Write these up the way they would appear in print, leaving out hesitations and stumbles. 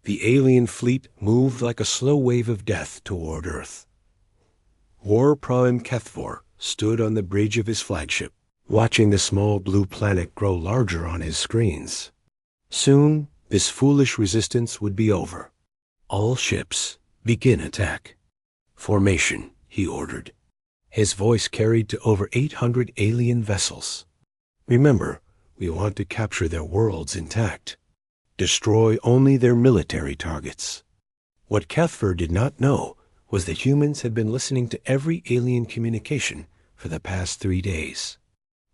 The alien fleet moved like a slow wave of death toward Earth. War Prime Kethvor stood on the bridge of his flagship, watching the small blue planet grow larger on his screens. Soon, this foolish resistance would be over. All ships, begin attack. Formation, he ordered. His voice carried to over 800 alien vessels. Remember, we want to capture their worlds intact. Destroy only their military targets. What Kethvor did not know was that humans had been listening to every alien communication for the past 3 days.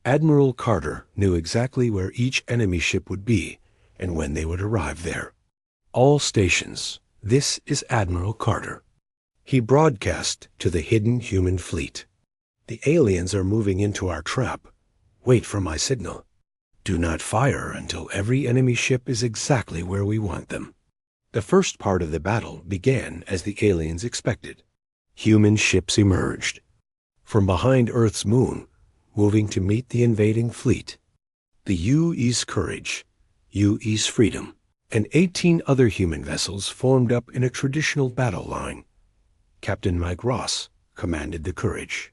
Admiral Carter knew exactly where each enemy ship would be and when they would arrive there. All stations, this is Admiral Carter. He broadcast to the hidden human fleet. The aliens are moving into our trap. Wait for my signal. Do not fire until every enemy ship is exactly where we want them. The first part of the battle began as the aliens expected. Human ships emerged from behind Earth's moon, moving to meet the invading fleet. The UE's Courage, UE's Freedom, and 18 other human vessels formed up in a traditional battle line. Captain Mike Ross commanded the Courage.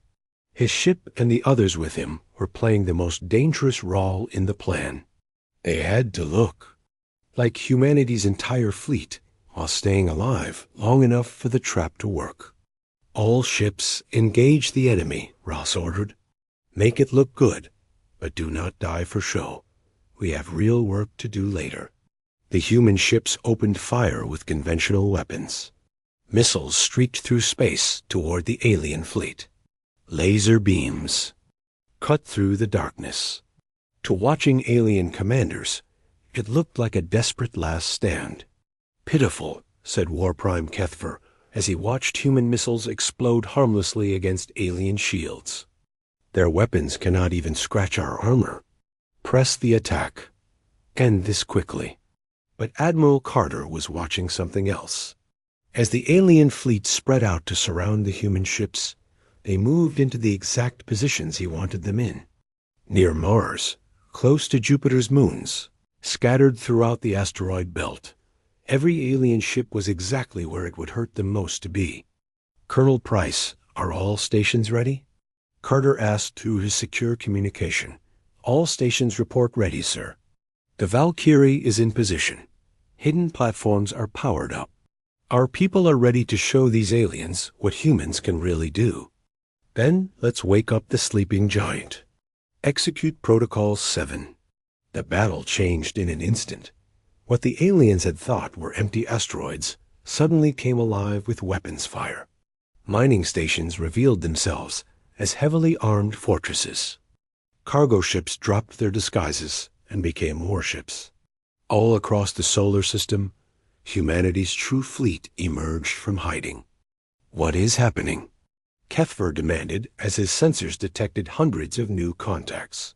His ship and the others with him were playing the most dangerous role in the plan. They had to look like humanity's entire fleet while staying alive long enough for the trap to work. All ships engage the enemy, Ross ordered. Make it look good, but do not die for show. We have real work to do later. The human ships opened fire with conventional weapons. Missiles streaked through space toward the alien fleet. Laser beams cut through the darkness. To watching alien commanders, it looked like a desperate last stand. Pitiful, said War Prime Kethvor, as he watched human missiles explode harmlessly against alien shields. Their weapons cannot even scratch our armor. Press the attack. End this quickly. But Admiral Carter was watching something else. As the alien fleet spread out to surround the human ships, they moved into the exact positions he wanted them in. Near Mars, close to Jupiter's moons, scattered throughout the asteroid belt. Every alien ship was exactly where it would hurt them most to be. Colonel Price, are all stations ready? Carter asked through his secure communication. All stations report ready, sir. The Valkyrie is in position. Hidden platforms are powered up. Our people are ready to show these aliens what humans can really do. Then let's wake up the sleeping giant. Execute Protocol 7. The battle changed in an instant. What the aliens had thought were empty asteroids suddenly came alive with weapons fire. Mining stations revealed themselves as heavily armed fortresses. Cargo ships dropped their disguises and became warships. All across the solar system, humanity's true fleet emerged from hiding. What is happening? Kethvor demanded as his sensors detected hundreds of new contacts.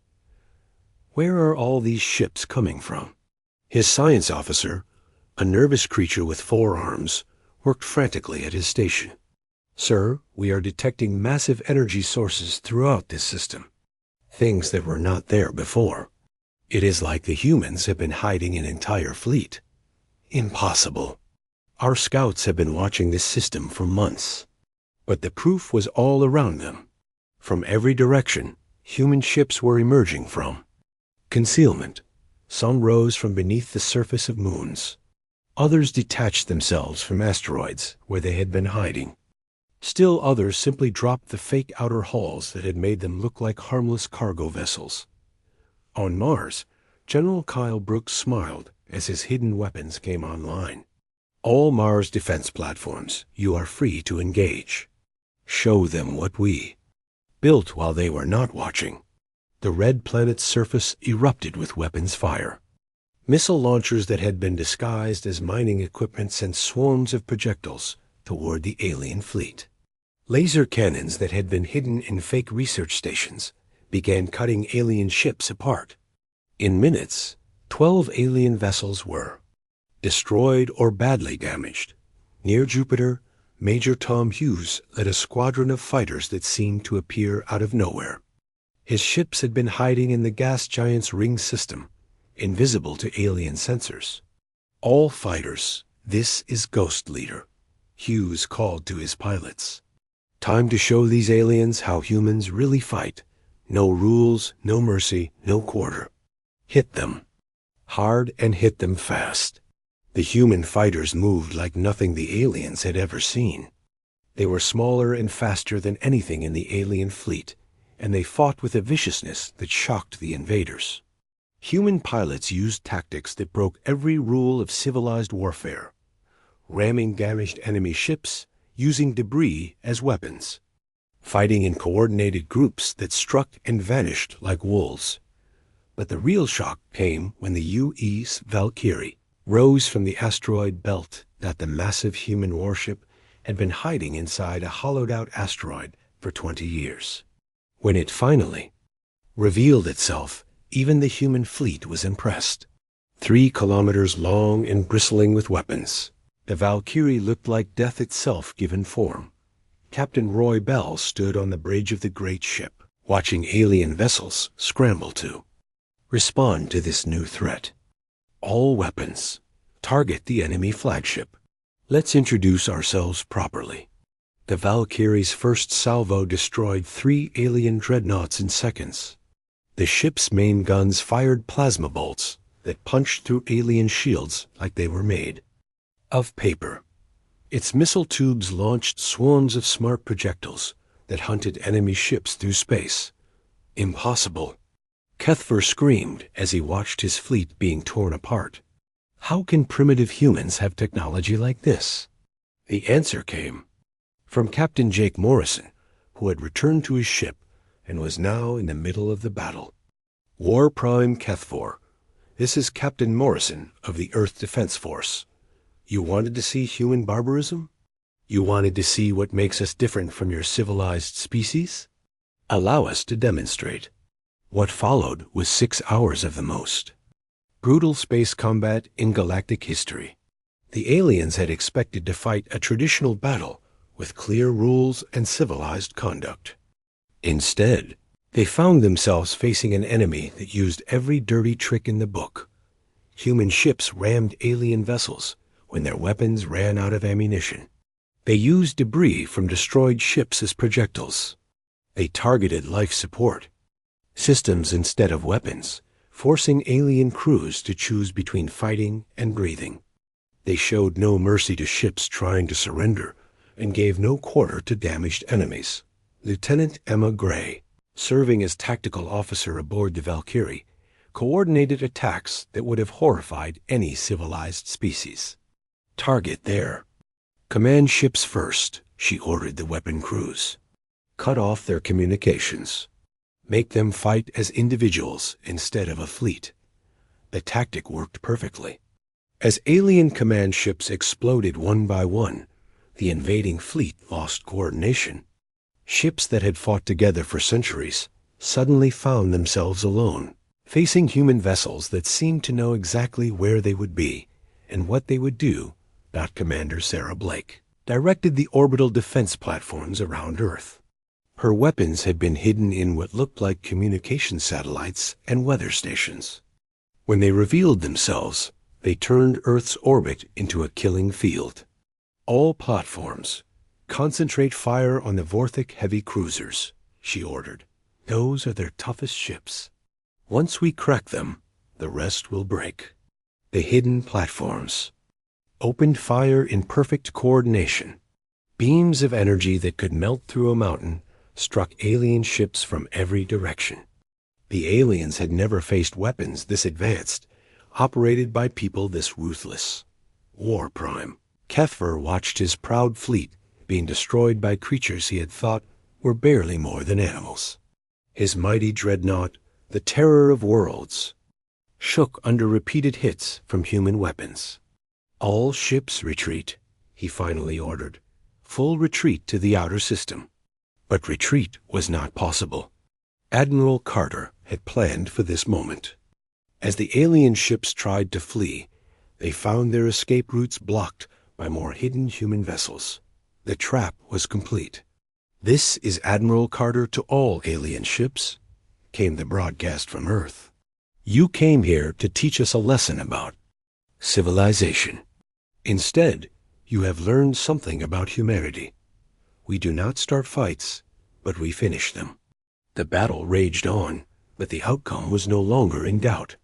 Where are all these ships coming from? His science officer, a nervous creature with 4 arms, worked frantically at his station. Sir, we are detecting massive energy sources throughout this system. Things that were not there before. It is like the humans have been hiding an entire fleet. Impossible. Our scouts have been watching this system for months. But the proof was all around them. From every direction, human ships were emerging from. Concealment. Some rose from beneath the surface of moons. Others detached themselves from asteroids where they had been hiding. Still others simply dropped the fake outer hulls that had made them look like harmless cargo vessels. On Mars, General Kyle Brooks smiled as his hidden weapons came online. All Mars defense platforms, you are free to engage. Show them what we built while they were not watching. The red planet's surface erupted with weapons fire. Missile launchers that had been disguised as mining equipment sent swarms of projectiles toward the alien fleet. Laser cannons that had been hidden in fake research stations began cutting alien ships apart. In minutes, 12 alien vessels were destroyed or badly damaged. Near Jupiter, Major Tom Hughes led a squadron of fighters that seemed to appear out of nowhere. His ships had been hiding in the gas giant's ring system, invisible to alien sensors. All fighters, "This is Ghost Leader," Hughes called to his pilots. "Time to show these aliens how humans really fight. No rules, no mercy, no quarter. Hit them hard and hit them fast." The human fighters moved like nothing the aliens had ever seen. They were smaller and faster than anything in the alien fleet, and they fought with a viciousness that shocked the invaders. Human pilots used tactics that broke every rule of civilized warfare, ramming damaged enemy ships, using debris as weapons, fighting in coordinated groups that struck and vanished like wolves. But the real shock came when the U.E.'s Valkyrie rose from the asteroid belt that the massive human warship had been hiding inside a hollowed-out asteroid for 20 years. When it finally revealed itself, even the human fleet was impressed. 3 kilometers long and bristling with weapons, the Valkyrie looked like death itself given form. Captain Roy Bell stood on the bridge of the great ship, watching alien vessels scramble to respond to this new threat. All weapons, target the enemy flagship. Let's introduce ourselves properly. The Valkyrie's first salvo destroyed 3 alien dreadnoughts in seconds. The ship's main guns fired plasma bolts that punched through alien shields like they were made of paper. Its missile tubes launched swarms of smart projectiles that hunted enemy ships through space. Impossible. Kethver screamed as he watched his fleet being torn apart. How can primitive humans have technology like this? The answer came from Captain Jake Morrison, who had returned to his ship and was now in the middle of the battle. "War Prime Kethver, this is Captain Morrison of the Earth Defense Force. You wanted to see human barbarism? You wanted to see what makes us different from your civilized species? Allow us to demonstrate." What followed was 6 hours of the most brutal space combat in galactic history. The aliens had expected to fight a traditional battle with clear rules and civilized conduct. Instead, they found themselves facing an enemy that used every dirty trick in the book. Human ships rammed alien vessels when their weapons ran out of ammunition. They used debris from destroyed ships as projectiles. They targeted life support systems instead of weapons, forcing alien crews to choose between fighting and breathing. They showed no mercy to ships trying to surrender and gave no quarter to damaged enemies. Lieutenant Emma Gray, serving as tactical officer aboard the Valkyrie, coordinated attacks that would have horrified any civilized species. "Target there. Command ships first," she ordered the weapon crews. "Cut off their communications. Make them fight as individuals instead of a fleet." The tactic worked perfectly. As alien command ships exploded one by one, the invading fleet lost coordination. Ships that had fought together for centuries suddenly found themselves alone, facing human vessels that seemed to know exactly where they would be and what they would do. Commander Sarah Blake directed the orbital defense platforms around Earth. Her weapons had been hidden in what looked like communication satellites and weather stations. When they revealed themselves, they turned Earth's orbit into a killing field. "All platforms, concentrate fire on the Vorthik heavy cruisers," she ordered. "Those are their toughest ships. Once we crack them, the rest will break." The hidden platforms opened fire in perfect coordination. Beams of energy that could melt through a mountain struck alien ships from every direction. The aliens had never faced weapons this advanced, operated by people this ruthless. War Prime Kethver watched his proud fleet being destroyed by creatures he had thought were barely more than animals. His mighty dreadnought, the terror of worlds, shook under repeated hits from human weapons. "All ships retreat," he finally ordered. "Full retreat to the outer system." But retreat was not possible. Admiral Carter had planned for this moment. As the alien ships tried to flee, they found their escape routes blocked by more hidden human vessels. The trap was complete. "This is Admiral Carter to all alien ships," came the broadcast from Earth. "You came here to teach us a lesson about civilization. Instead, you have learned something about humanity. We do not start fights, but we finish them." The battle raged on, but the outcome was no longer in doubt.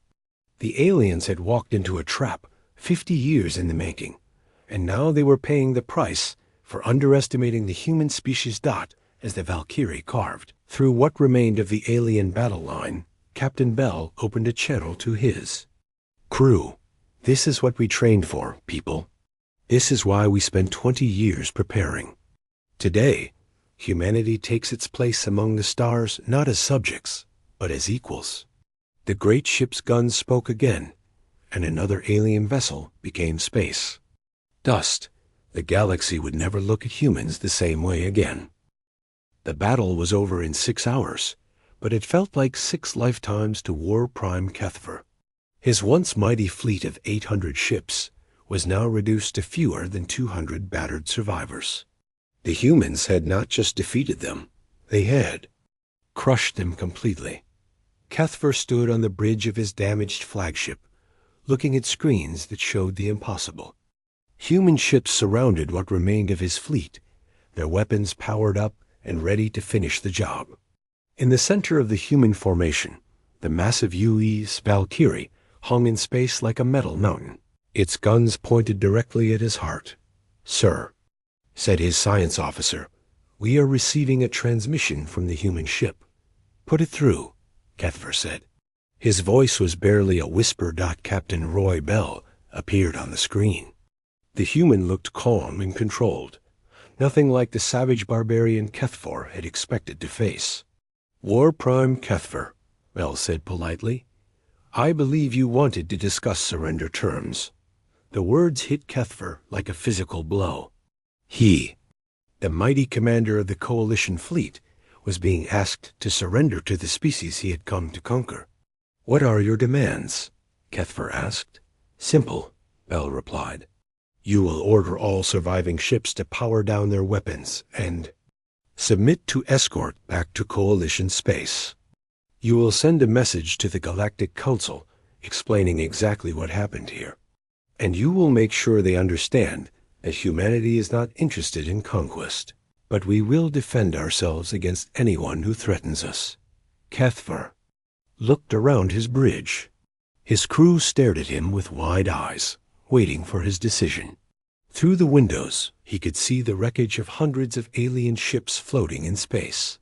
The aliens had walked into a trap 50 years in the making, and now they were paying the price for underestimating the human species. As the Valkyrie carved through what remained of the alien battle line, Captain Bell opened a channel to his crew. "This is what we trained for, people. This is why we spent 20 years preparing. Today, humanity takes its place among the stars not as subjects, but as equals." The great ship's guns spoke again, and another alien vessel became space dust. The galaxy would never look at humans the same way again. The battle was over in 6 hours, but it felt like 6 lifetimes to War Prime Kethver. His once mighty fleet of 800 ships was now reduced to fewer than 200 battered survivors. The humans had not just defeated them, they had crushed them completely. Kethver stood on the bridge of his damaged flagship, looking at screens that showed the impossible. Human ships surrounded what remained of his fleet, their weapons powered up and ready to finish the job. In the center of the human formation, the massive UE's Valkyrie hung in space like a metal mountain. Its guns pointed directly at his heart. "Sir," said his science officer, "we are receiving a transmission from the human ship." "Put it through," Kethver said. His voice was barely a whisper. Captain Roy Bell appeared on the screen. The human looked calm and controlled, nothing like the savage barbarian Kethver had expected to face. "War Prime Kethver," Bell said politely, "I believe you wanted to discuss surrender terms." The words hit Kethver like a physical blow. He, the mighty commander of the Coalition fleet, was being asked to surrender to the species he had come to conquer. "What are your demands?" Kethver asked. "Simple," Bell replied. "You will order all surviving ships to power down their weapons and submit to escort back to Coalition space. You will send a message to the Galactic Council explaining exactly what happened here. And you will make sure they understand that humanity is not interested in conquest, but we will defend ourselves against anyone who threatens us." Kethver looked around his bridge. His crew stared at him with wide eyes, waiting for his decision. Through the windows, he could see the wreckage of hundreds of alien ships floating in space.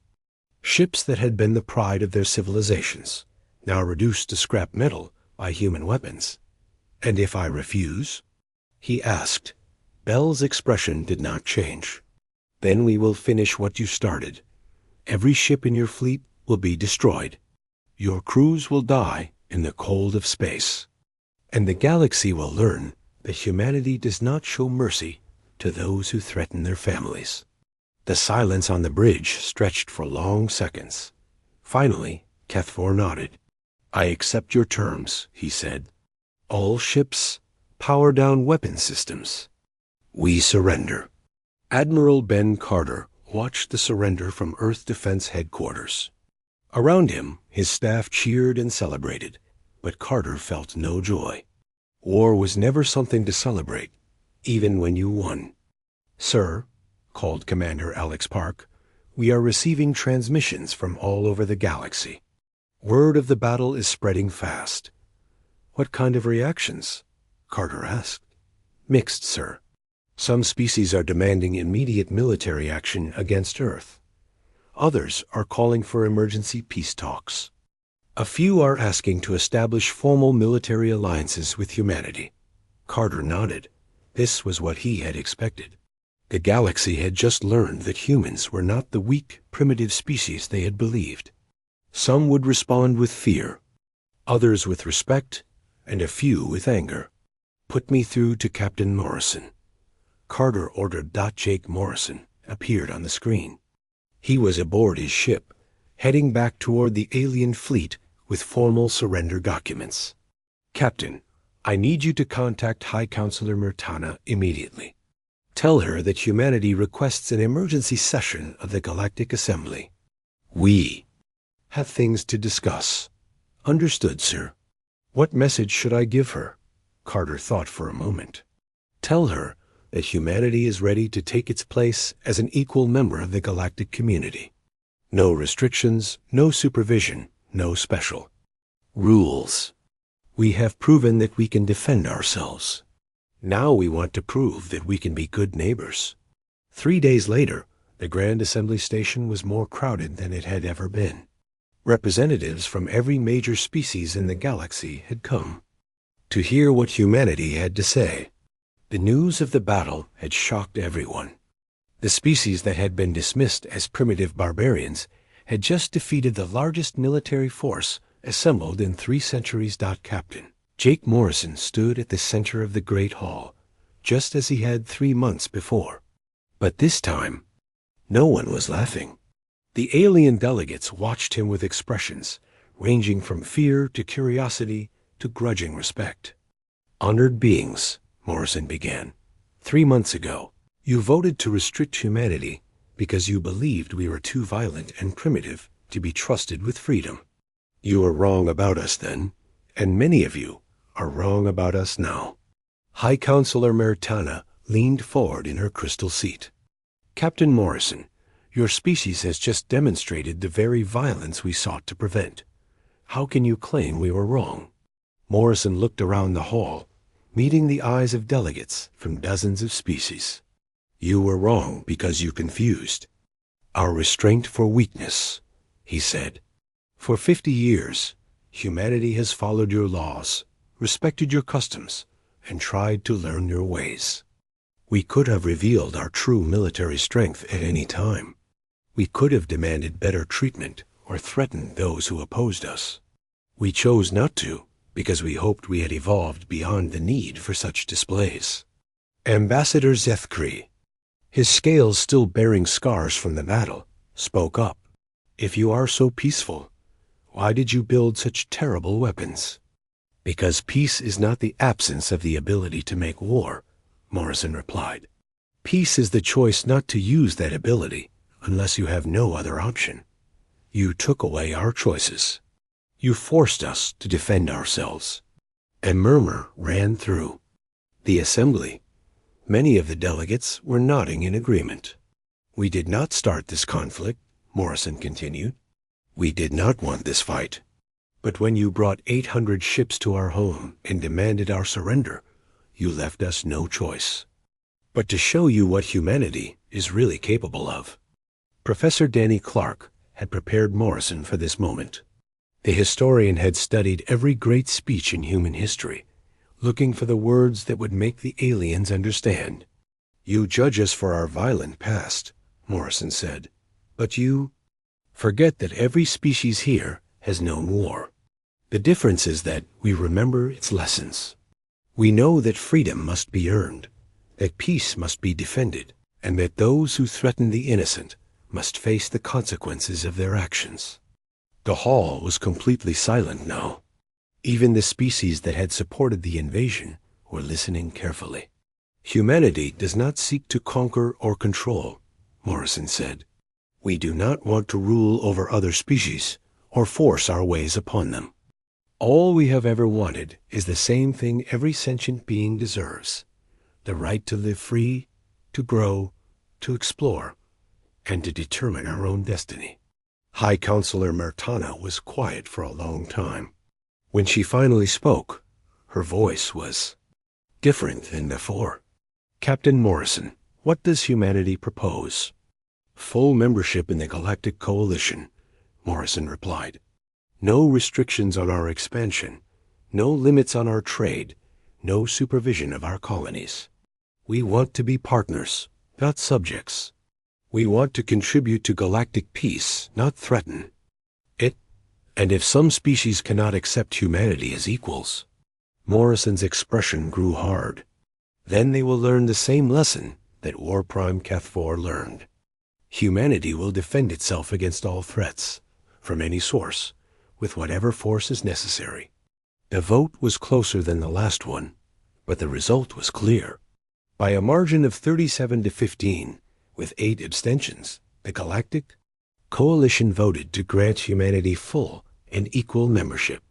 Ships that had been the pride of their civilizations, now reduced to scrap metal by human weapons. "And if I refuse?" he asked. Bell's expression did not change. "Then we will finish what you started. Every ship in your fleet will be destroyed. Your crews will die in the cold of space. And the galaxy will learn that humanity does not show mercy to those who threaten their families." The silence on the bridge stretched for long seconds. Finally, Kethver nodded. "I accept your terms," he said. "All ships, power down weapon systems. We surrender." Admiral Ben Carter watched the surrender from Earth Defense Headquarters. Around him, his staff cheered and celebrated, but Carter felt no joy. War was never something to celebrate, even when you won. "Sir," called Commander Alex Park, "we are receiving transmissions from all over the galaxy. Word of the battle is spreading fast." "What kind of reactions?" Carter asked. "Mixed, sir. Some species are demanding immediate military action against Earth. Others are calling for emergency peace talks. A few are asking to establish formal military alliances with humanity." Carter nodded. This was what he had expected. The galaxy had just learned that humans were not the weak, primitive species they had believed. Some would respond with fear, others with respect, and a few with anger. "Put me through to Captain Morrison." Carter ordered. Jake Morrison appeared on the screen. He was aboard his ship, heading back toward the alien fleet with formal surrender documents. "Captain, I need you to contact High Counselor Myrtana immediately. Tell her that humanity requests an emergency session of the Galactic Assembly. We have things to discuss." "Understood, sir." "What message should I give her?" Carter thought for a moment. Tell her that humanity is ready to take its place as an equal member of the galactic community. No restrictions, no supervision, no special rules. We have proven that we can defend ourselves. Now we want to prove that we can be good neighbors. 3 days later, the Grand Assembly Station was more crowded than it had ever been. Representatives from every major species in the galaxy had come to hear what humanity had to say. The news of the battle had shocked everyone. The species that had been dismissed as primitive barbarians had just defeated the largest military force assembled in 3 centuries. Captain Jake Morrison stood at the center of the Great Hall, just as he had 3 months before. But this time, no one was laughing. The alien delegates watched him with expressions ranging from fear to curiosity to grudging respect. "Honored beings," Morrison began, "3 months ago, you voted to restrict humanity because you believed we were too violent and primitive to be trusted with freedom. You were wrong about us then, and many of you are wrong about us now." High Counselor Mertana leaned forward in her crystal seat. "Captain Morrison, your species has just demonstrated the very violence we sought to prevent. How can you claim we were wrong?" Morrison looked around the hall, meeting the eyes of delegates from dozens of species. "You were wrong because you confused our restraint for weakness," he said. "For 50 years, humanity has followed your laws, respected your customs, and tried to learn your ways. We could have revealed our true military strength at any time. We could have demanded better treatment or threatened those who opposed us. We chose not to because we hoped we had evolved beyond the need for such displays." Ambassador Zethkri, his scales still bearing scars from the battle, spoke up. "If you are so peaceful, why did you build such terrible weapons?" "Because peace is not the absence of the ability to make war," Morrison replied. "Peace is the choice not to use that ability unless you have no other option. You took away our choices. You forced us to defend ourselves." A murmur ran through the assembly. Many of the delegates were nodding in agreement. "We did not start this conflict," Morrison continued. "We did not want this fight. But when you brought 800 ships to our home and demanded our surrender, you left us no choice. But to show you what humanity is really capable of." Professor Danny Clark had prepared Morrison for this moment. The historian had studied every great speech in human history, looking for the words that would make the aliens understand. "You judge us for our violent past," Morrison said, "but you forget that every species here has known war. The difference is that we remember its lessons. We know that freedom must be earned, that peace must be defended, and that those who threaten the innocent must face the consequences of their actions." The hall was completely silent now. Even the species that had supported the invasion were listening carefully. "Humanity does not seek to conquer or control," Morrison said. "We do not want to rule over other species or force our ways upon them. All we have ever wanted is the same thing every sentient being deserves: the right to live free, to grow, to explore, and to determine our own destiny." High Counselor Mertana was quiet for a long time. When she finally spoke, her voice was different than before. "Captain Morrison, what does humanity propose?" "Full membership in the Galactic Coalition," Morrison replied. "No restrictions on our expansion, no limits on our trade, no supervision of our colonies. We want to be partners, not subjects. We want to contribute to galactic peace, not threaten it. And if some species cannot accept humanity as equals," Morrison's expression grew hard, "then they will learn the same lesson that War Prime Kethfor learned. Humanity will defend itself against all threats, from any source, with whatever force is necessary." The vote was closer than the last one, but the result was clear. By a margin of 37 to 15, with 8 abstentions, the Galactic Coalition voted to grant humanity full and equal membership.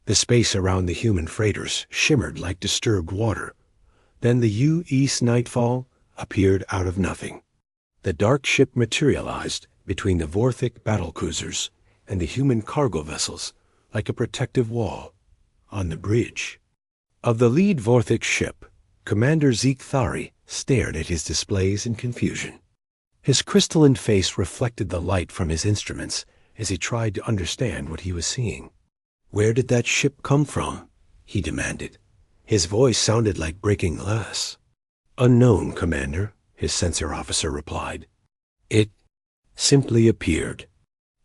The space around the human freighters shimmered like disturbed water. Then the U-East Nightfall appeared out of nothing. The dark ship materialized between the Vorthic battlecruisers and the human cargo vessels like a protective wall on the bridge. Of the lead Vorthic ship, Commander Zeke Thari stared at his displays in confusion. His crystalline face reflected the light from his instruments as he tried to understand what he was seeing. "Where did that ship come from?" he demanded. His voice sounded like breaking glass. "Unknown, Commander," his sensor officer replied. "It simply appeared.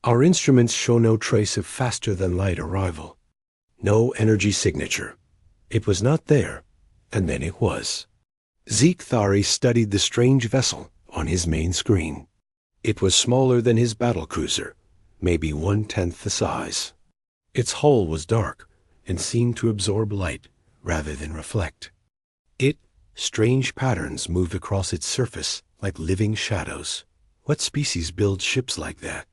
Our instruments show no trace of faster-than-light arrival. No energy signature. It was not there, and then it was." Zeke Thari studied the strange vessel on his main screen. It was smaller than his battlecruiser, maybe 1/10 the size. Its hull was dark and seemed to absorb light rather than reflect. Strange patterns moved across its surface like living shadows. "What species builds ships like that?"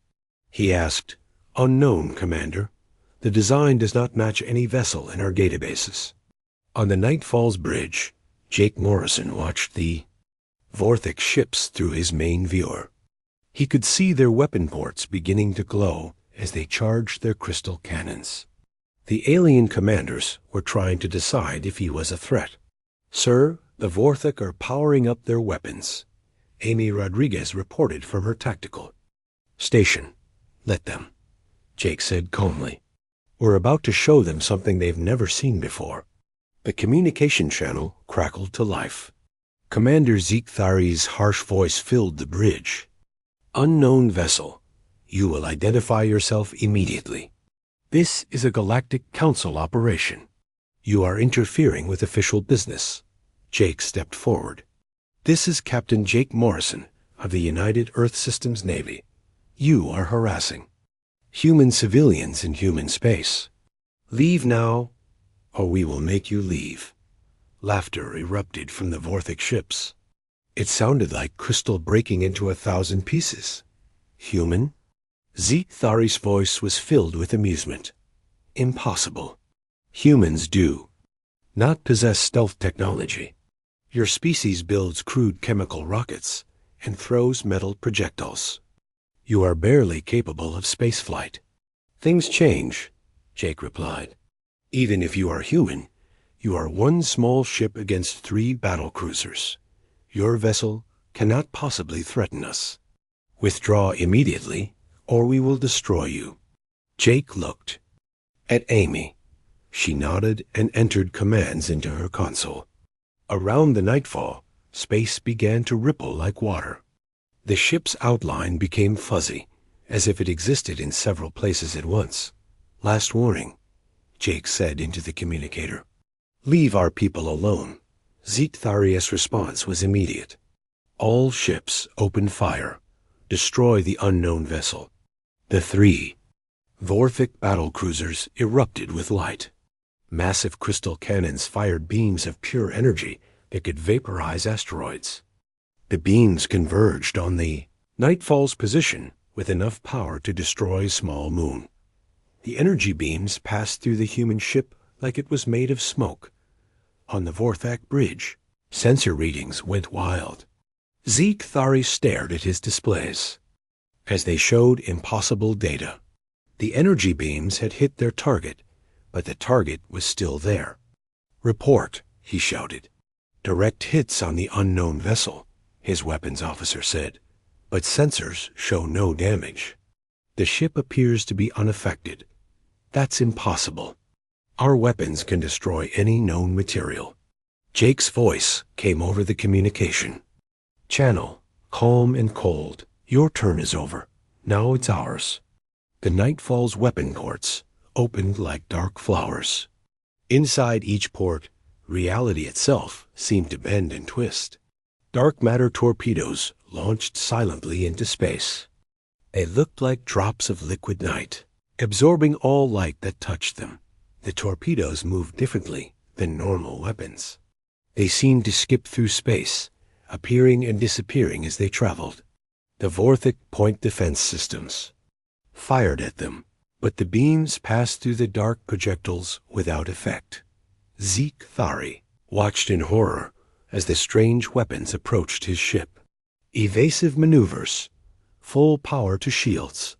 he asked. "Unknown, Commander. The design does not match any vessel in our databases." On the Nightfall's bridge, Jake Morrison watched the Vorthic ships through his main viewer. He could see their weapon ports beginning to glow as they charged their crystal cannons. The alien commanders were trying to decide if he was a threat. "Sir, the Vorthic are powering up their weapons," Amy Rodriguez reported from her tactical station. "Let them," Jake said calmly. "We're about to show them something they've never seen before." The communication channel crackled to life. Commander Zeke Thari's harsh voice filled the bridge. "Unknown vessel. You will identify yourself immediately. This is a Galactic Council operation. You are interfering with official business." Jake stepped forward. "This is Captain Jake Morrison of the United Earth Systems Navy. You are harassing human civilians in human space. Leave now, or we will make you leave." Laughter erupted from the Vorthic ships. It sounded like crystal breaking into 1,000 pieces. "Human?" Zeke Thari's voice was filled with amusement. "Impossible. Humans do not possess stealth technology. Your species builds crude chemical rockets and throws metal projectiles. You are barely capable of spaceflight." "Things change," Jake replied. "Even if you are human, you are one small ship against 3 battlecruisers. Your vessel cannot possibly threaten us. Withdraw immediately, or we will destroy you." Jake looked at Amy. She nodded and entered commands into her console. Around the Nightfall, space began to ripple like water. The ship's outline became fuzzy, as if it existed in several places at once. "Last warning," Jake said into the communicator. "Leave our people alone." Zeke Thari's response was immediate. "All ships open fire. Destroy the unknown vessel." The 3 Vorthic battlecruisers erupted with light. Massive crystal cannons fired beams of pure energy that could vaporize asteroids. The beams converged on the Nightfall's position with enough power to destroy a small moon. The energy beams passed through the human ship like it was made of smoke. On the Vorthac bridge, sensor readings went wild. Zeke Thari stared at his displays as they showed impossible data. The energy beams had hit their target, but the target was still there. "Report," he shouted. "Direct hits on the unknown vessel," his weapons officer said, "but sensors show no damage. The ship appears to be unaffected. That's impossible. Our weapons can destroy any known material." Jake's voice came over the communication. "Channel, calm and cold. Your turn is over. Now it's ours." The Nightfall's weapon ports opened like dark flowers. Inside each port, reality itself seemed to bend and twist. Dark matter torpedoes launched silently into space. They looked like drops of liquid night, absorbing all light that touched them. The torpedoes moved differently than normal weapons. They seemed to skip through space, appearing and disappearing as they traveled. The Vorthic point defense systems fired at them, but the beams passed through the dark projectiles without effect. Zeke Thari watched in horror as the strange weapons approached his ship. Evasive maneuvers, full power to shields.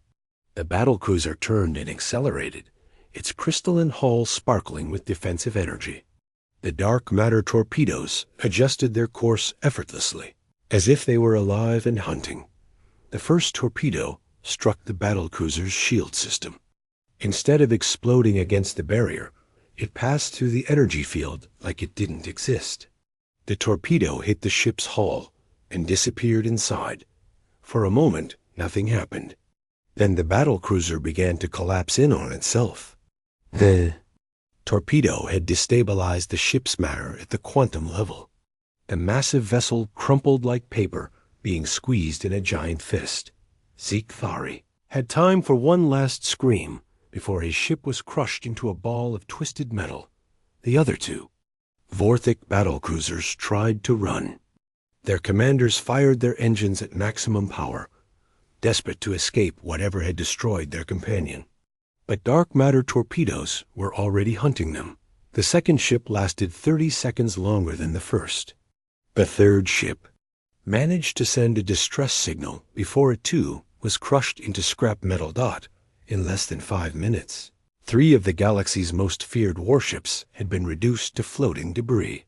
The battlecruiser turned and accelerated, its crystalline hull sparkling with defensive energy. The dark matter torpedoes adjusted their course effortlessly, as if they were alive and hunting. The first torpedo struck the battlecruiser's shield system. Instead of exploding against the barrier, it passed through the energy field like it didn't exist. The torpedo hit the ship's hull and disappeared inside. For a moment, nothing happened. Then the battlecruiser began to collapse in on itself. The torpedo had destabilized the ship's matter at the quantum level. The massive vessel crumpled like paper, being squeezed in a giant fist. Zeke Thari had time for one last scream before his ship was crushed into a ball of twisted metal. The other two Vorthic battlecruisers tried to run. Their commanders fired their engines at maximum power, desperate to escape whatever had destroyed their companion. But dark matter torpedoes were already hunting them. The second ship lasted 30 seconds longer than the first. The third ship managed to send a distress signal before it too was crushed into scrap metal dot in less than 5 minutes. 3 of the galaxy's most feared warships had been reduced to floating debris.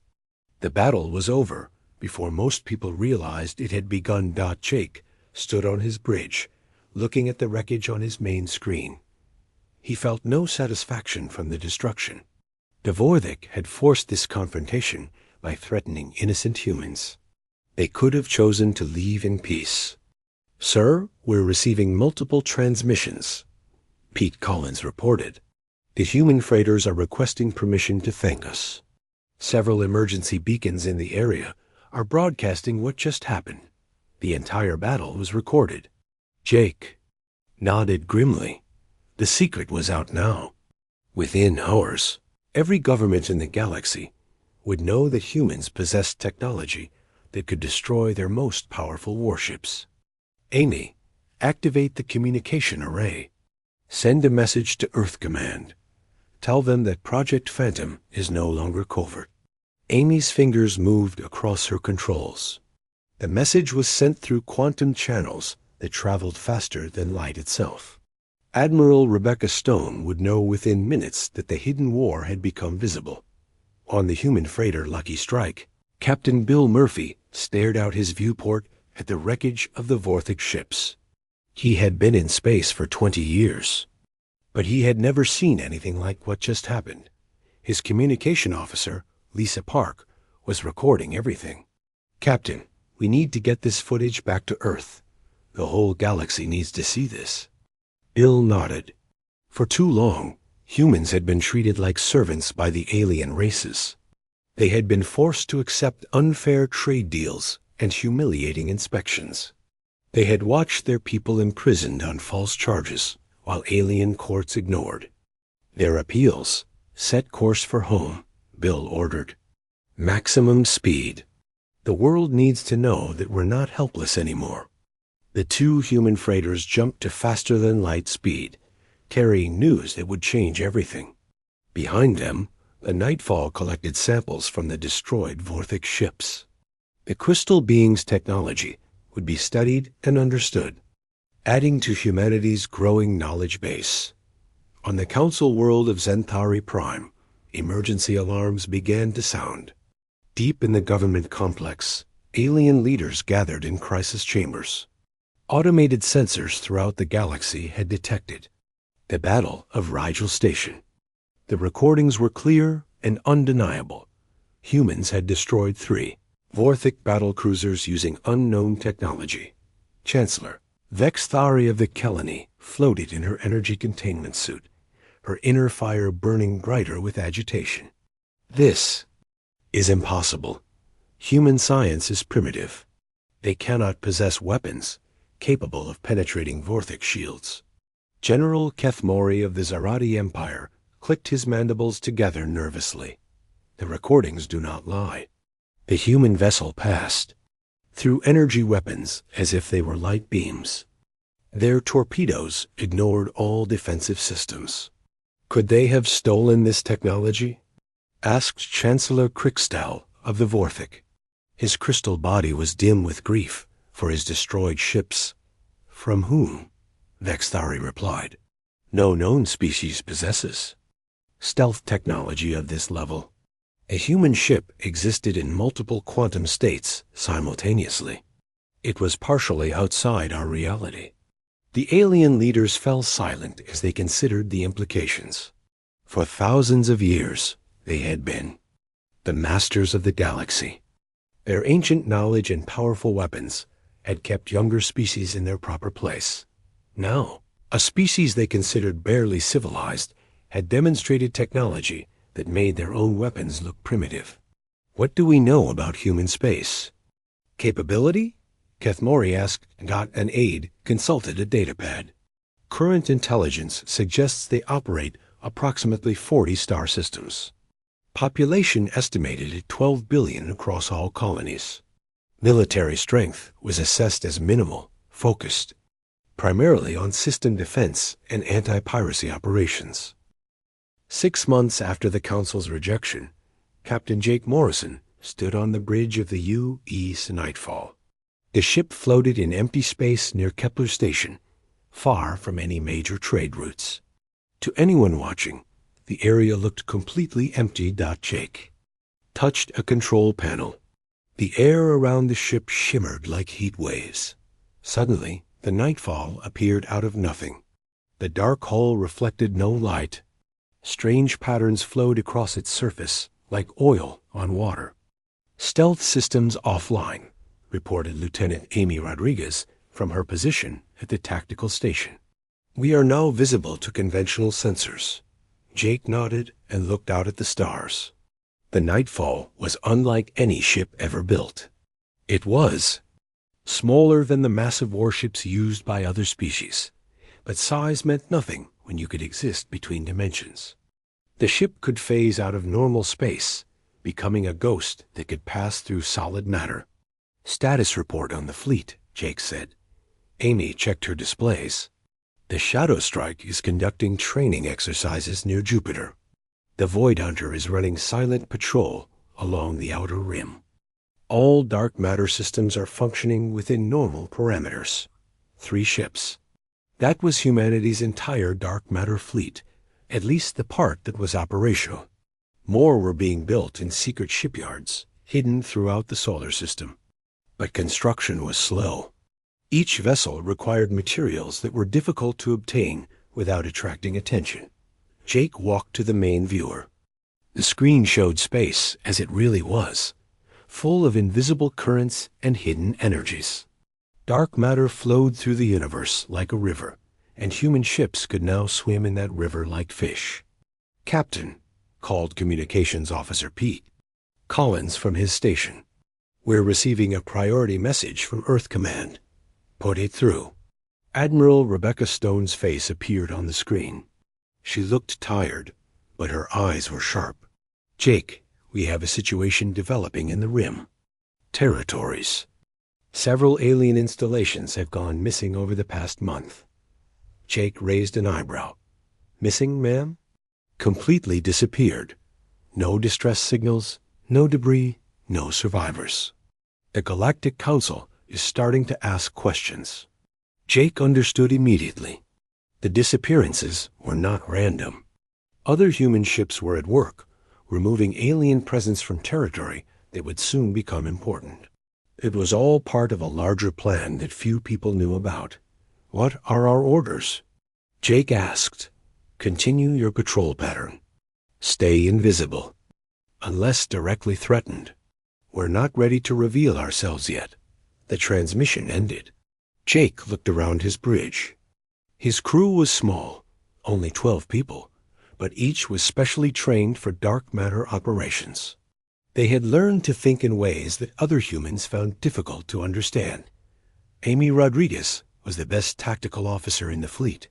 The battle was over before most people realized it had begun. Jake stood on his bridge, looking at the wreckage on his main screen. He felt no satisfaction from the destruction. Dvorthik had forced this confrontation by threatening innocent humans. They could have chosen to leave in peace. "Sir, we're receiving multiple transmissions," Pete Collins reported. "The human freighters are requesting permission to thank us. Several emergency beacons in the area are broadcasting what just happened. The entire battle was recorded." Jake nodded grimly. The secret was out now. Within hours, every government in the galaxy would know that humans possessed technology that could destroy their most powerful warships. Amy, activate the communication array. Send a message to Earth Command. Tell them that Project Phantom is no longer covert. Amy's fingers moved across her controls. The message was sent through quantum channels that traveled faster than light itself. Admiral Rebecca Stone would know within minutes that the hidden war had become visible. On the human freighter Lucky Strike, Captain Bill Murphy stared out his viewport at the wreckage of the Vorthic ships. He had been in space for 20 years, but he had never seen anything like what just happened. His communication officer, Lisa Park, was recording everything. "Captain, we need to get this footage back to Earth. The whole galaxy needs to see this." Bill nodded. For too long, humans had been treated like servants by the alien races. They had been forced to accept unfair trade deals and humiliating inspections. They had watched their people imprisoned on false charges while alien courts ignored. Their appeals set course for home, Bill ordered. Maximum speed. The world needs to know that we're not helpless anymore. The 2 human freighters jumped to faster-than-light speed, carrying news that would change everything. Behind them, the Nightfall collected samples from the destroyed Vorthic ships. The crystal being's technology would be studied and understood, adding to humanity's growing knowledge base. On the council world of Zentari Prime, emergency alarms began to sound. Deep in the government complex, alien leaders gathered in crisis chambers. Automated sensors throughout the galaxy had detected the Battle of Rigel Station. The recordings were clear and undeniable. Humans had destroyed 3 Vorthic battlecruisers using unknown technology. Chancellor Vex Thari of the Kelani floated in her energy containment suit, her inner fire burning brighter with agitation. "This is impossible. Human science is primitive. They cannot possess weapons capable of penetrating Vorthic shields." General Kethmori of the Zarati Empire clicked his mandibles together nervously. The recordings do not lie. The human vessel passed through energy weapons as if they were light beams. Their torpedoes ignored all defensive systems. Could they have stolen this technology? Asked Chancellor Krickstall of the Vorthic. His crystal body was dim with grief for his destroyed ships. From whom? Vexthari replied. No known species possesses stealth technology of this level. A human ship existed in multiple quantum states simultaneously. It was partially outside our reality. The alien leaders fell silent as they considered the implications. For thousands of years, they had been the masters of the galaxy. Their ancient knowledge and powerful weapons had kept younger species in their proper place. Now, a species they considered barely civilized had demonstrated technology that made their own weapons look primitive. What do we know about human space? Capability? Kethmori asked, got an aide, consulted a datapad. Current intelligence suggests they operate approximately 40 star systems. Population estimated at 12 billion across all colonies. Military strength was assessed as minimal, focused primarily on system defense and anti-piracy operations. 6 months after the Council's rejection, Captain Jake Morrison stood on the bridge of the U.E.'s Nightfall. The ship floated in empty space near Kepler Station, far from any major trade routes. To anyone watching, the area looked completely empty. Jake touched a control panel. The air around the ship shimmered like heat waves. Suddenly, the Nightfall appeared out of nothing. The dark hull reflected no light. Strange patterns flowed across its surface, like oil on water. Stealth systems offline, reported Lieutenant Amy Rodriguez from her position at the tactical station. We are now visible to conventional sensors. Jake nodded and looked out at the stars. The Nightfall was unlike any ship ever built. It was smaller than the massive warships used by other species, but size meant nothing when you could exist between dimensions. The ship could phase out of normal space, becoming a ghost that could pass through solid matter. Status report on the fleet, Jake said. Amy checked her displays. The Shadow Strike is conducting training exercises near Jupiter. The Void Hunter is running silent patrol along the outer rim. All dark matter systems are functioning within normal parameters. 3 ships. That was humanity's entire dark matter fleet, at least the part that was operational. More were being built in secret shipyards, hidden throughout the solar system. But construction was slow. Each vessel required materials that were difficult to obtain without attracting attention. Jake walked to the main viewer. The screen showed space as it really was, full of invisible currents and hidden energies. Dark matter flowed through the universe like a river, and human ships could now swim in that river like fish. Captain, called Communications Officer Pete Collins from his station. We're receiving a priority message from Earth Command. Put it through. Admiral Rebecca Stone's face appeared on the screen. She looked tired, but her eyes were sharp. Jake, we have a situation developing in the rim. Territories. Several alien installations have gone missing over the past month. Jake raised an eyebrow. Missing, ma'am? Completely disappeared. No distress signals, no debris, no survivors. The Galactic Council is starting to ask questions. Jake understood immediately. The disappearances were not random. Other human ships were at work, removing alien presence from territory that would soon become important. It was all part of a larger plan that few people knew about. What are our orders? Jake asked. Continue your patrol pattern. Stay invisible. Unless directly threatened. We're not ready to reveal ourselves yet. The transmission ended. Jake looked around his bridge. His crew was small, only 12 people, but each was specially trained for dark matter operations. They had learned to think in ways that other humans found difficult to understand. Amy Rodriguez was the best tactical officer in the fleet.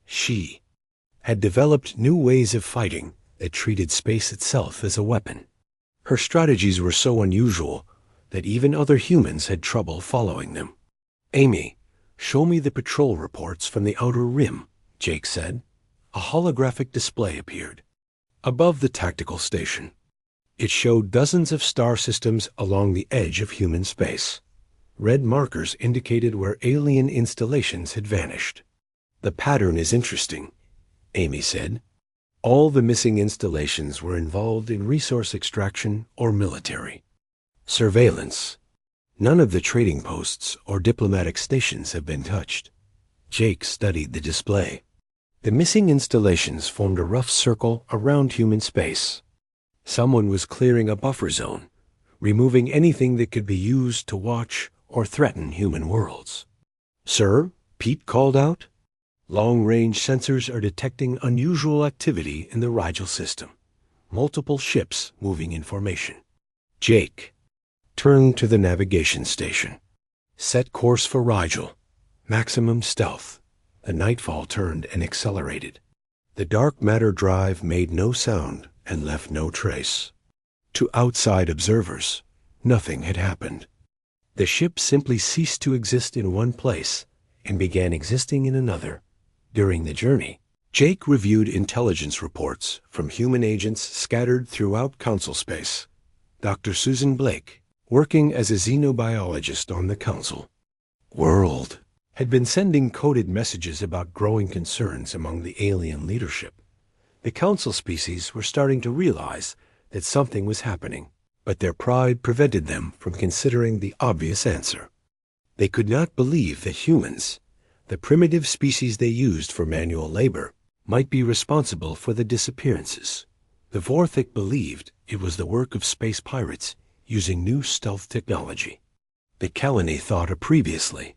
She had developed new ways of fighting that treated space itself as a weapon. Her strategies were so unusual that even other humans had trouble following them. Amy, show me the patrol reports from the outer rim, Jake said. A holographic display appeared above the tactical station. It showed dozens of star systems along the edge of human space. Red markers indicated where alien installations had vanished. "The pattern is interesting," Amy said. "All the missing installations were involved in resource extraction or military surveillance. None of the trading posts or diplomatic stations have been touched." Jake studied the display. The missing installations formed a rough circle around human space. Someone was clearing a buffer zone, removing anything that could be used to watch or threaten human worlds. "Sir," Pete called out, "long-range sensors are detecting unusual activity in the Rigel system. Multiple ships moving in formation." Jake turned to the navigation station. "Set course for Rigel. Maximum stealth." The nightfall turned and accelerated. The dark matter drive made no sound and left no trace. To outside observers, nothing had happened. The ship simply ceased to exist in one place and began existing in another. During the journey, Jake reviewed intelligence reports from human agents scattered throughout Council space. Dr. Susan Blake, working as a xenobiologist on the Council world, had been sending coded messages about growing concerns among the alien leadership. The Council species were starting to realize that something was happening, but their pride prevented them from considering the obvious answer. They could not believe that humans, the primitive species they used for manual labor, might be responsible for the disappearances. The Vorthik believed it was the work of space pirates using new stealth technology. The Kalani thought previously.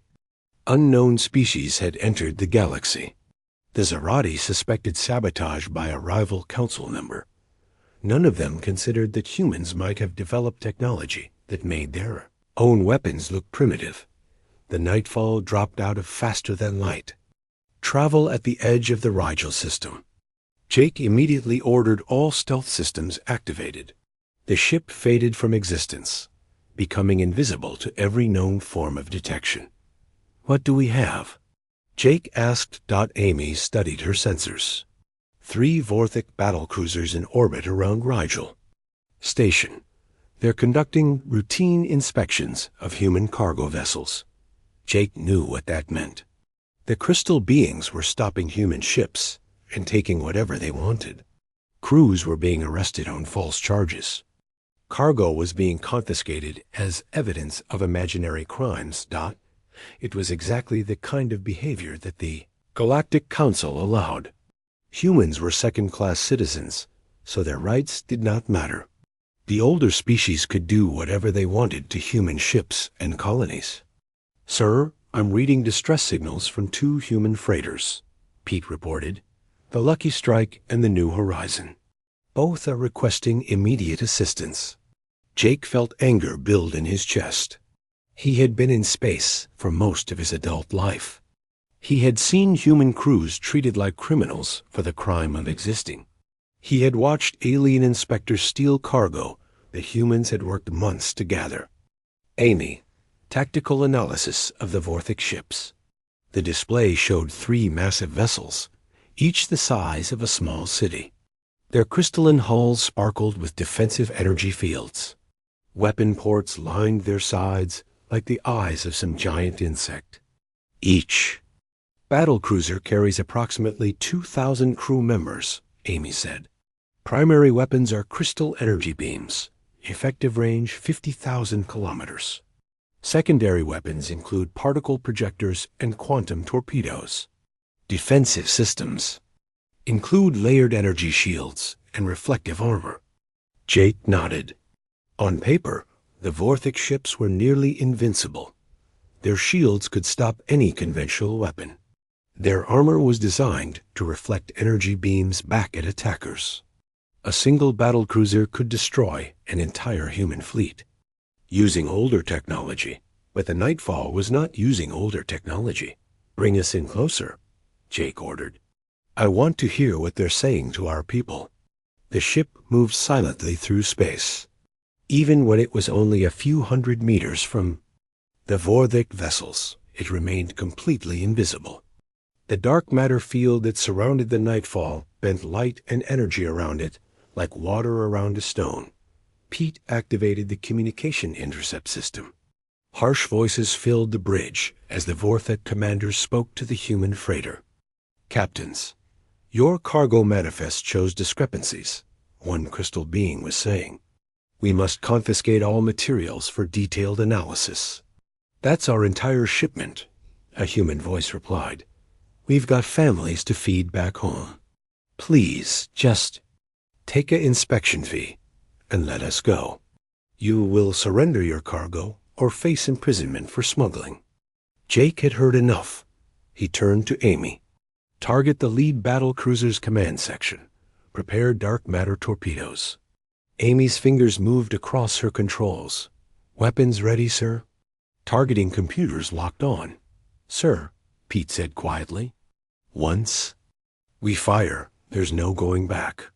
Unknown species had entered the galaxy. The Zarati suspected sabotage by a rival council member. None of them considered that humans might have developed technology that made their own weapons look primitive. The nightfall dropped out of faster than light. Travel at the edge of the Rigel system. Jake immediately ordered all stealth systems activated. The ship faded from existence, becoming invisible to every known form of detection. "What do we have?" Jake asked. Amy studied her sensors. 3 Vorthik battlecruisers in orbit around Rigel Station. They're conducting routine inspections of human cargo vessels. Jake knew what that meant. The crystal beings were stopping human ships and taking whatever they wanted. Crews were being arrested on false charges. Cargo was being confiscated as evidence of imaginary crimes. It was exactly the kind of behavior that the Galactic Council allowed. Humans were second-class citizens, so their rights did not matter. The older species could do whatever they wanted to human ships and colonies. "Sir, I'm reading distress signals from 2 human freighters," Pete reported. "The Lucky Strike and the New Horizon. Both are requesting immediate assistance." Jake felt anger build in his chest. He had been in space for most of his adult life. He had seen human crews treated like criminals for the crime of existing. He had watched alien inspectors steal cargo that humans had worked months to gather. Amy, tactical analysis of the Vorthik ships. The display showed 3 massive vessels, each the size of a small city. Their crystalline hulls sparkled with defensive energy fields. Weapon ports lined their sides like the eyes of some giant insect. Each battlecruiser carries approximately 2,000 crew members, Amy said. Primary weapons are crystal energy beams, effective range 50,000 kilometers. Secondary weapons include particle projectors and quantum torpedoes. Defensive systems include layered energy shields and reflective armor. Jake nodded. On paper, the Vorthik ships were nearly invincible. Their shields could stop any conventional weapon. Their armor was designed to reflect energy beams back at attackers. A single battlecruiser could destroy an entire human fleet. Using older technology, but the Nightfall was not using older technology. "Bring us in closer," Jake ordered. "I want to hear what they're saying to our people." The ship moved silently through space, even when it was only a few hundred meters from the Vorthik vessels. It remained completely invisible. The dark matter field that surrounded the Nightfall bent light and energy around it like water around a stone. Pete activated the communication intercept system. Harsh voices filled the bridge as the Vorthek commanders spoke to the human freighter. "Captains, your cargo manifest shows discrepancies," one crystal being was saying. "We must confiscate all materials for detailed analysis." "That's our entire shipment," a human voice replied. "We've got families to feed back home. Please, just take an inspection fee and let us go. You will surrender your cargo or face imprisonment for smuggling." Jake had heard enough. He turned to Amy. "Target the lead battle cruiser's command section. Prepare dark matter torpedoes." Amy's fingers moved across her controls. "Weapons ready, sir?" Targeting computers locked on. "Sir," Pete said quietly. "Once we fire, there's no going back.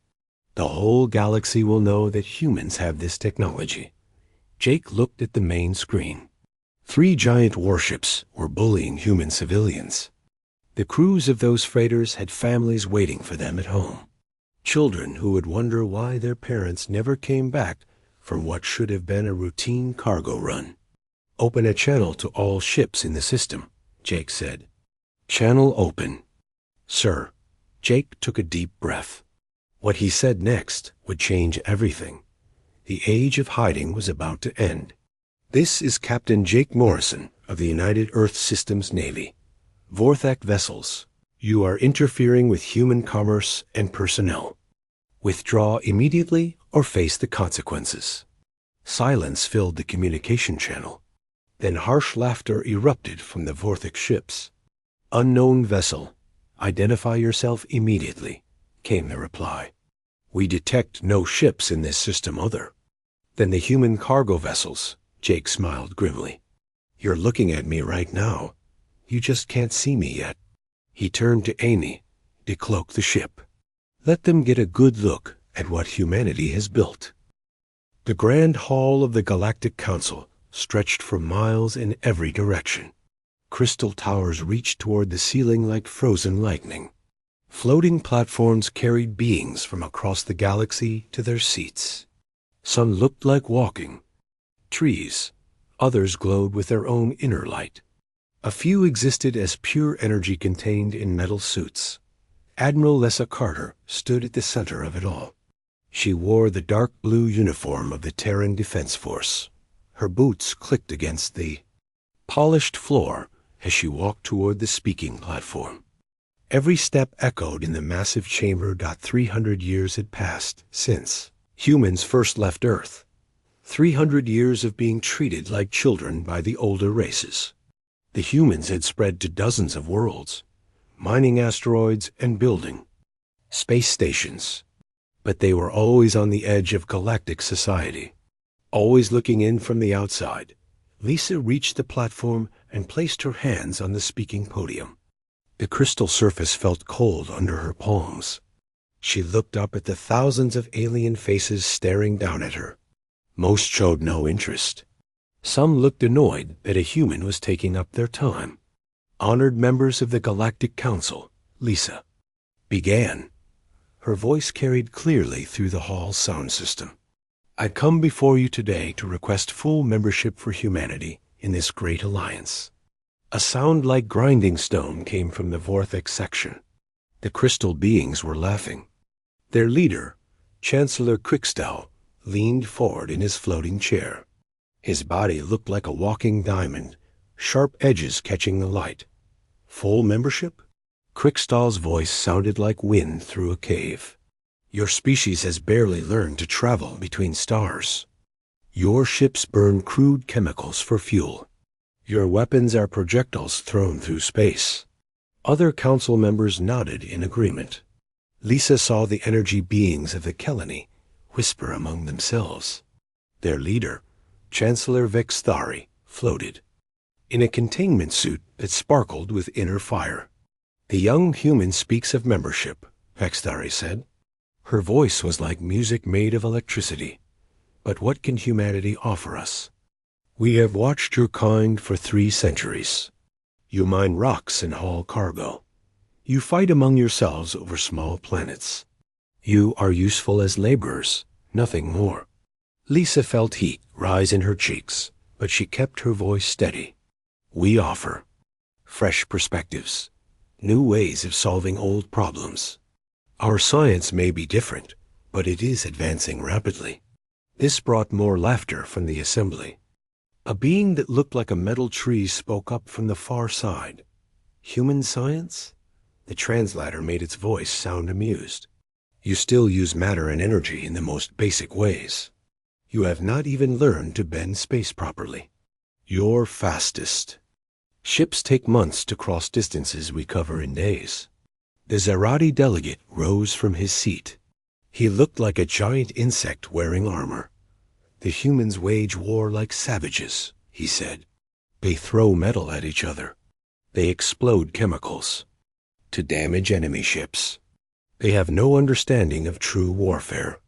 The whole galaxy will know that humans have this technology." Jake looked at the main screen. 3 giant warships were bullying human civilians. The crews of those freighters had families waiting for them at home. Children who would wonder why their parents never came back from what should have been a routine cargo run. "Open a channel to all ships in the system," Jake said. "Channel open." "Sir." Jake took a deep breath. What he said next would change everything. The age of hiding was about to end. "This is Captain Jake Morrison of the United Earth Systems Navy. Vorthek vessels, you are interfering with human commerce and personnel. Withdraw immediately or face the consequences." Silence filled the communication channel. Then harsh laughter erupted from the Vorthek ships. "Unknown vessel, identify yourself immediately," came the reply. "We detect no ships in this system other." "Then the human cargo vessels," Jake smiled grimly. "You're looking at me right now. You just can't see me yet." He turned to Amy. "Decloak the ship. Let them get a good look at what humanity has built." The grand hall of the Galactic Council stretched for miles in every direction. Crystal towers reached toward the ceiling like frozen lightning. Floating platforms carried beings from across the galaxy to their seats. Some looked like walking trees. Others glowed with their own inner light. A few existed as pure energy contained in metal suits. Admiral Lessa Carter stood at the center of it all. She wore the dark blue uniform of the Terran Defense Force. Her boots clicked against the polished floor as she walked toward the speaking platform. Every step echoed in the massive chamber. 300 years had passed since humans first left Earth. 300 years of being treated like children by the older races. The humans had spread to dozens of worlds, mining asteroids and building space stations. But they were always on the edge of galactic society, always looking in from the outside. Lisa reached the platform and placed her hands on the speaking podium. The crystal surface felt cold under her palms. She looked up at the thousands of alien faces staring down at her. Most showed no interest. Some looked annoyed that a human was taking up their time. Honored members of the Galactic Council, Lisa began. Her voice carried clearly through the hall's sound system. "I come before you today to request full membership for humanity in this great alliance." A sound like grinding stone came from the Vorthek section. The crystal beings were laughing. Their leader, Chancellor Quickstow, leaned forward in his floating chair. His body looked like a walking diamond, sharp edges catching the light. "Full membership?" Quickstaw's voice sounded like wind through a cave. "Your species has barely learned to travel between stars. Your ships burn crude chemicals for fuel. Your weapons are projectiles thrown through space." Other council members nodded in agreement. Lisa saw the energy beings of the Kelani whisper among themselves. Their leader, Chancellor Vexthari, floated in a containment suit that sparkled with inner fire. "The young human speaks of membership," Vexthari said. Her voice was like music made of electricity. "But what can humanity offer us? We have watched your kind for 3 centuries. You mine rocks and haul cargo. You fight among yourselves over small planets. You are useful as laborers, nothing more. Lisa felt heat rise in her cheeks, but she kept her voice steady. We offer fresh perspectives, new ways of solving old problems. Our science may be different, but it is advancing rapidly. This brought more laughter from the assembly. A being that looked like a metal tree spoke up from the far side. Human science? The translator made its voice sound amused. You still use matter and energy in the most basic ways. You have not even learned to bend space properly. You're fastest. Ships take months to cross distances we cover in days. The Zerati delegate rose from his seat. He looked like a giant insect wearing armor. The humans wage war like savages, he said. They throw metal at each other. They explode chemicals to damage enemy ships. They have no understanding of true warfare.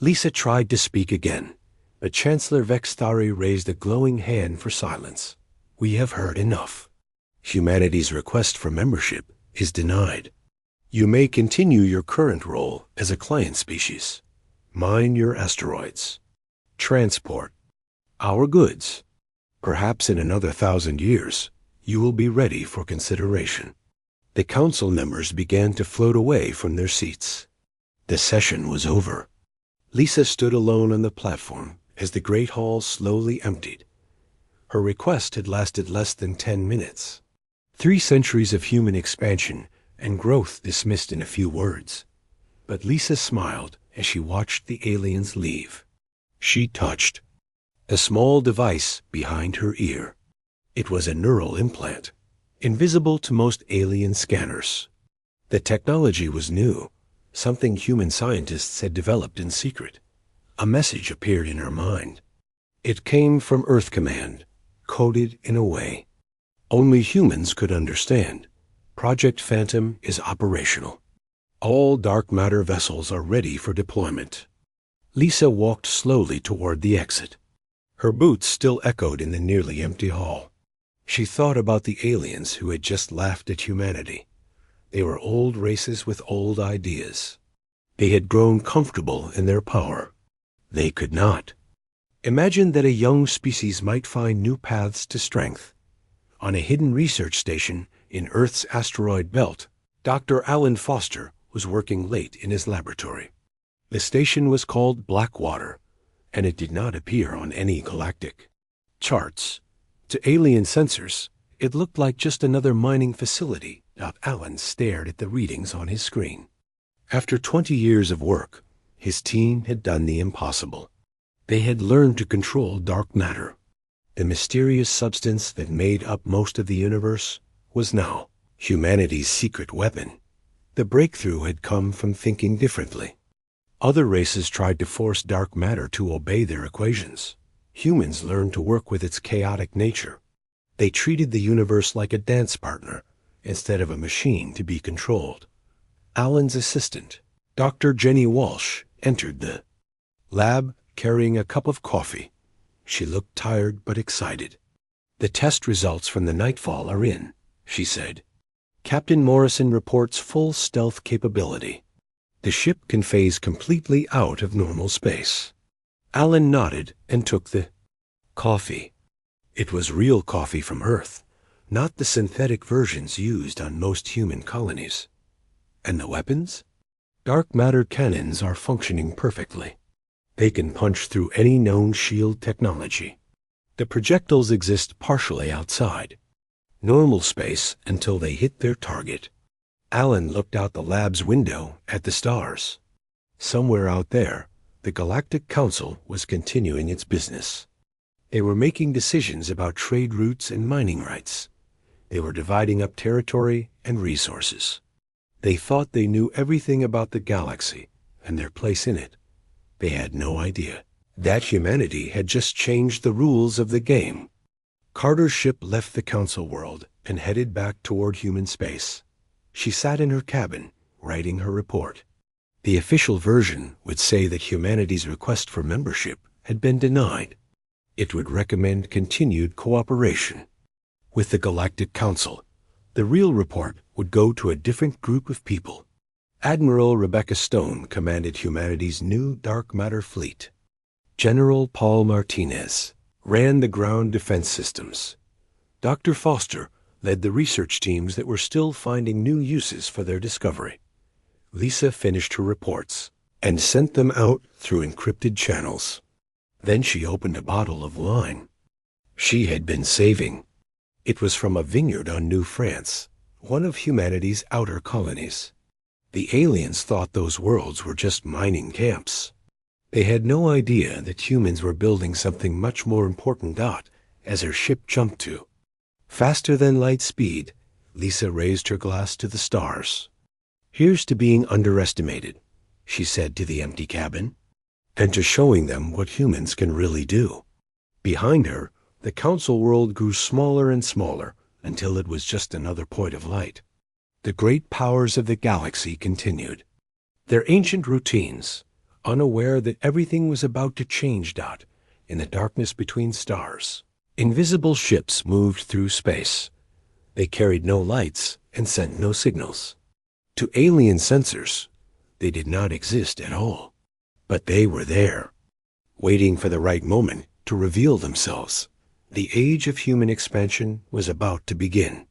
Lisa tried to speak again, but Chancellor Vextari raised a glowing hand for silence. We have heard enough. Humanity's request for membership is denied. You may continue your current role as a client species. Mine your asteroids. Transport our goods. Perhaps in another 1,000 years, you will be ready for consideration. The council members began to float away from their seats. The session was over. Lisa stood alone on the platform as the great hall slowly emptied. Her request had lasted less than 10 minutes. 3 centuries of human expansion and growth dismissed in a few words. But Lisa smiled as she watched the aliens leave. She touched a small device behind her ear. It was a neural implant, invisible to most alien scanners. The technology was new, something human scientists had developed in secret. A message appeared in her mind. It came from Earth Command, coded in a way only humans could understand. Project Phantom is operational. All dark matter vessels are ready for deployment. Lisa walked slowly toward the exit. Her boots still echoed in the nearly empty hall. She thought about the aliens who had just laughed at humanity. They were old races with old ideas. They had grown comfortable in their power. They could not. Imagine that a young species might find new paths to strength. On a hidden research station in Earth's asteroid belt, Dr. Alan Foster was working late in his laboratory. The station was called Blackwater, and it did not appear on any galactic charts. To alien sensors, it looked like just another mining facility. Alan stared at the readings on his screen. After 20 years of work, his team had done the impossible. They had learned to control dark matter. The mysterious substance that made up most of the universe was now humanity's secret weapon. The breakthrough had come from thinking differently. Other races tried to force dark matter to obey their equations. Humans learned to work with its chaotic nature. They treated the universe like a dance partner instead of a machine to be controlled. Alan's assistant, Dr. Jenny Walsh, entered the lab carrying a cup of coffee. She looked tired but excited. The test results from the Nightfall are in, she said. Captain Morrison reports full stealth capability. The ship can phase completely out of normal space. Alan nodded and took the coffee. It was real coffee from Earth, not the synthetic versions used on most human colonies. And the weapons? Dark matter cannons are functioning perfectly. They can punch through any known shield technology. The projectiles exist partially outside normal space until they hit their target. Alan looked out the lab's window at the stars. Somewhere out there, the Galactic Council was continuing its business. They were making decisions about trade routes and mining rights. They were dividing up territory and resources. They thought they knew everything about the galaxy and their place in it. They had no idea that humanity had just changed the rules of the game. Carter's ship left the Council world and headed back toward human space. She sat in her cabin, writing her report. The official version would say that humanity's request for membership had been denied. It would recommend continued cooperation with the Galactic Council. The real report would go to a different group of people. Admiral Rebecca Stone commanded humanity's new dark matter fleet. General Paul Martinez ran the ground defense systems. Dr. Foster led the research teams that were still finding new uses for their discovery. Lisa finished her reports and sent them out through encrypted channels. Then she opened a bottle of wine she had been saving. It was from a vineyard on New France, one of humanity's outer colonies. The aliens thought those worlds were just mining camps. They had no idea that humans were building something much more important out, as her ship jumped to. Faster than light speed, Lisa raised her glass to the stars. "Here's to being underestimated," she said to the empty cabin, "and to showing them what humans can really do." Behind her, the council world grew smaller and smaller until it was just another point of light. The great powers of the galaxy continued their ancient routines, unaware that everything was about to change out in the darkness between stars. Invisible ships moved through space. They carried no lights and sent no signals. To alien sensors, they did not exist at all. But they were there, waiting for the right moment to reveal themselves. The age of human expansion was about to begin.